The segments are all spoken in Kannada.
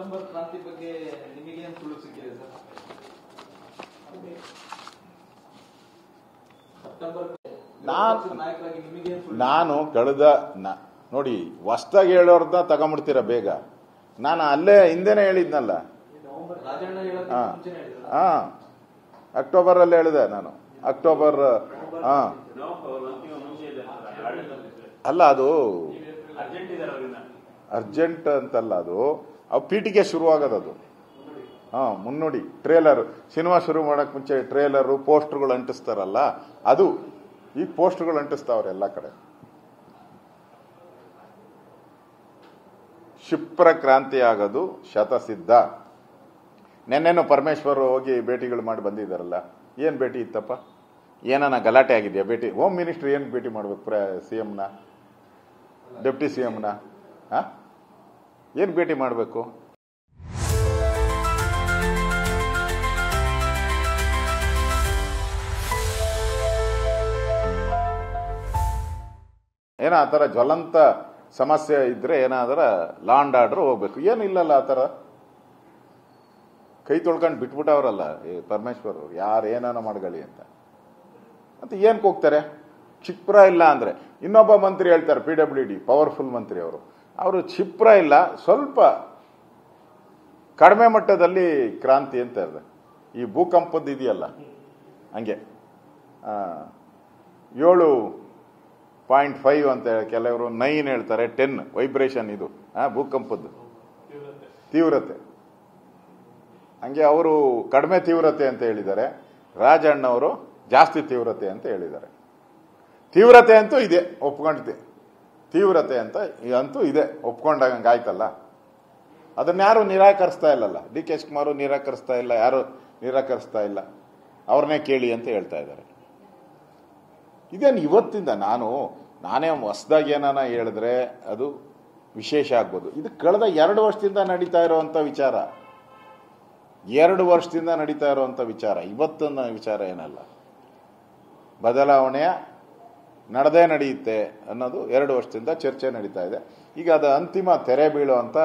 ಸೆಪ್ಟೆಂಬರ್ ಕ್ರಾಂತಿ ಬಗ್ಗೆ ನಿಮಗೇನು ಸುಳ್ಳು ಸಿಕ್ಕಿದೆ ಸರ್? ನಾನು ಕಳೆದ ನೋಡಿ ಹೊಸ್ದಾಗಿ ಹೇಳೋರ್ದ ತಗೊಂಡ್ಬಿಡ್ತೀರ ಬೇಗ. ನಾನು ಅಲ್ಲೇ ಹಿಂದೆನೆ ಹೇಳಿದ್ನಲ್ಲ, ಅಕ್ಟೋಬರ್ ಅಲ್ಲಿ ಹೇಳಿದೆ ನಾನು. ಅಕ್ಟೋಬರ್ ಅಲ್ಲ, ಅದು ಅರ್ಜೆಂಟ್ ಅಂತಲ್ಲ, ಅದು ಪೀಟಿಗೆ ಶುರುವಾಗೋದು. ಮುನ್ನುಡಿ ಟ್ರೇಲರ್, ಸಿನಿಮಾ ಶುರು ಮಾಡಕ್ ಮುಂಚೆ ಟ್ರೇಲರು ಪೋಸ್ಟರ್ಗಳು ಅಂಟಿಸ್ತಾರಲ್ಲ, ಅದು ಈ ಪೋಸ್ಟರ್ಗಳು ಅಂಟಿಸ್ತಾವ್ರೆ ಎಲ್ಲ ಕಡೆ. ಕ್ಷಿಪ್ರ ಕ್ರಾಂತಿ ಆಗೋದು ಶತಸಿದ್ಧ. ನೆನ್ನೆನೂ ಪರಮೇಶ್ವರ್ ಹೋಗಿ ಭೇಟಿಗಳು ಮಾಡಿ ಬಂದಿದ್ದಾರಲ್ಲ. ಏನ್ ಭೇಟಿ ಇತ್ತಪ್ಪ? ಏನಾನ ಗಲಾಟೆ ಆಗಿದೆಯಾ ಭೇಟಿ? ಹೋಮ್ ಮಿನಿಸ್ಟರ್ ಏನ್ ಭೇಟಿ ಮಾಡ್ಬೇಕು ಸಿಎಂನ, ಡೆಪ್ಟಿ ಸಿಎಂನ? ಏನ್ ಭೇಟಿ ಮಾಡಬೇಕು? ಏನೋ ಆ ಥರ ಜ್ವಲಂತ ಸಮಸ್ಯೆ ಇದ್ರೆ ಏನಾದ್ರ ಲಾ ಅಂಡ್ ಆರ್ಡರ್ ಹೋಗ್ಬೇಕು. ಏನಿಲ್ಲಲ್ಲ ಆ ಥರ. ಕೈ ತೊಳ್ಕೊಂಡು ಬಿಟ್ಬಿಟ್ಟವ್ರಲ್ಲ ಪರಮೇಶ್ವರ್ ಅವರು, ಯಾರು ಏನಾನ ಮಾಡ್ಕೊಳ್ಳಿ ಅಂತ. ಮತ್ತೆ ಏನಕ್ಕೆ ಹೋಗ್ತಾರೆ? ಕ್ಷಿಪ್ರ ಇಲ್ಲ ಅಂದ್ರೆ ಇನ್ನೊಬ್ಬ ಮಂತ್ರಿ ಹೇಳ್ತಾರೆ, PWD ಪವರ್ಫುಲ್ ಮಂತ್ರಿ ಅವರು ಕ್ಷಿಪ್ರ ಇಲ್ಲ, ಸ್ವಲ್ಪ ಕಡಿಮೆ ಮಟ್ಟದಲ್ಲಿ ಕ್ರಾಂತಿ ಅಂತ ಇದೆ. ಈ ಭೂಕಂಪದ ಇದೆಯಲ್ಲ ಹಂಗೆ 7.5 ಅಂತ ಕೆಲವರು 9 ಹೇಳ್ತಾರೆ, 10 ವೈಬ್ರೇಷನ್ ಇದು ಭೂಕಂಪದ್ದು ತೀವ್ರತೆ. ಹಂಗೆ ಅವರು ಕಡಿಮೆ ತೀವ್ರತೆ ಅಂತ ಹೇಳಿದ್ದಾರೆ, ರಾಜಣ್ಣವರು ಜಾಸ್ತಿ ತೀವ್ರತೆ ಅಂತ ಹೇಳಿದ್ದಾರೆ. ತೀವ್ರತೆ ಅಂತೂ ಇದೆ, ಒಪ್ಕೊಂಡಿದ್ದೆ. ತೀವ್ರತೆ ಅಂತ ಅಂತೂ ಇದೆ, ಒಪ್ಕೊಂಡಂಗೆ ಆಯ್ತಲ್ಲ. ಅದನ್ನ ಯಾರು ನಿರಾಕರಿಸ್ತಾ ಇಲ್ಲಲ್ಲ. DK ಶಿವಕುಮಾರ್ ನಿರಾಕರಿಸ್ತಾ ಇಲ್ಲ, ಯಾರು ನಿರಾಕರಿಸ್ತಾ ಇಲ್ಲ. ಅವ್ರನ್ನೇ ಕೇಳಿ ಅಂತ ಹೇಳ್ತಾ ಇದ್ದಾರೆ. ಇದೇನು ಇವತ್ತಿಂದ ನಾನೇ ಹೊಸದಾಗಿ ಏನಾನ ಹೇಳಿದ್ರೆ ಅದು ವಿಶೇಷ ಆಗ್ಬೋದು. ಇದು ಕಳೆದ 2 ವರ್ಷದಿಂದ ನಡೀತಾ ಇರುವಂತ ವಿಚಾರ. 2 ವರ್ಷದಿಂದ ನಡೀತಾ ಇರುವಂತ ವಿಚಾರ, ಇವತ್ತಿನ ವಿಚಾರ ಏನಲ್ಲ. ಬದಲಾವಣೆಯ ನಡೆದೇ ನಡೆಯುತ್ತೆ ಅನ್ನೋದು 2 ವರ್ಷದಿಂದ ಚರ್ಚೆ ನಡೀತಾ ಇದೆ. ಈಗ ಅದು ಅಂತಿಮ ತೆರೆ ಬೀಳುವಂತ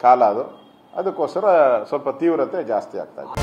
ಕಾಲ ಅದು. ಅದಕ್ಕೋಸ್ಕರ ಸ್ವಲ್ಪ ತೀವ್ರತೆ ಜಾಸ್ತಿ ಆಗ್ತಾ ಇದೆ.